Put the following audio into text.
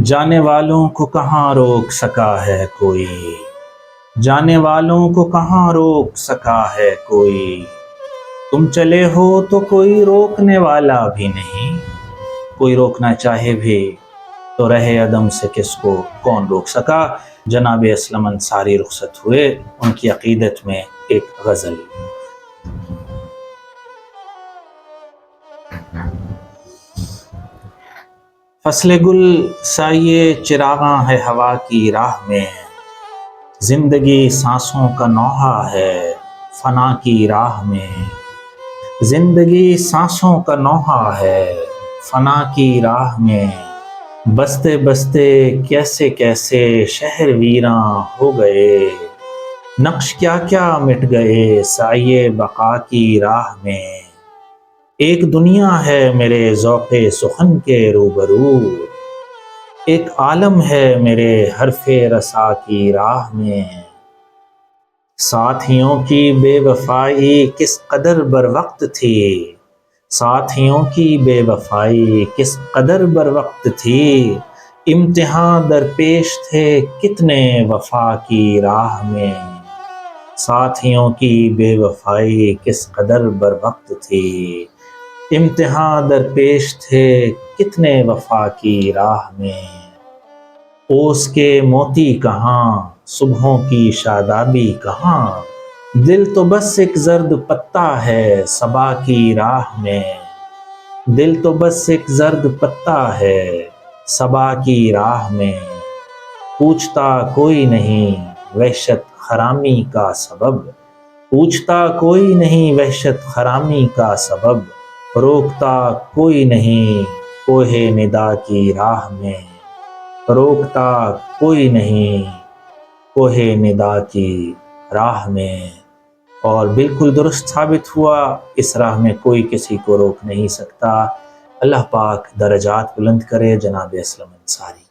جانے والوں کو کہاں روک سکا ہے کوئی، جانے والوں کو کہاں روک سکا ہے کوئی، تم چلے ہو تو کوئی روکنے والا بھی نہیں، کوئی روکنا چاہے بھی تو رہے عدم سے کس کو کون روک سکا۔ جناب اسلم انصاری رخصت ہوئے، ان کی عقیدت میں ایک غزل۔ فصل گل سایہ چراغاں ہے ہوا کی راہ میں، زندگی سانسوں کا نوحہ ہے فنا کی راہ میں، زندگی سانسوں کا نوحہ ہے فنا کی راہ میں، بستے بستے کیسے کیسے شہر ویراں ہو گئے، نقش کیا کیا مٹ گئے سعی بقا کی راہ میں، ایک دنیا ہے میرے ذوق سخن کے روبرو، ایک عالم ہے میرے حرف رسا کی راہ میں، ساتھیوں کی بے وفائی کس قدر بروقت تھی، ساتھیوں کی بے وفائی کس قدر بروقت تھی، امتحان درپیش تھے کتنے وفا کی راہ میں، ساتھیوں کی بے وفائی کس قدر بروقت تھی، امتحان درپیش تھے کتنے وفا کی راہ میں، اوس کے موتی کہاں صبحوں کی شادابی کہاں، دل تو بس ایک زرد پتا ہے صبا کی راہ میں، دل تو بس ایک زرد پتا ہے صبا کی راہ میں، پوچھتا کوئی نہیں وحشت خرامی کا سبب، پوچھتا کوئی نہیں وحشت خرامی کا سبب، روکتا کوئی نہیں کوہ ندا کی راہ میں، روکتا کوئی نہیں کوہ ندا کی راہ میں، اور بالکل درست ثابت ہوا، اس راہ میں کوئی کسی کو روک نہیں سکتا۔ اللہ پاک درجات بلند کرے جناب اسلم انصاری۔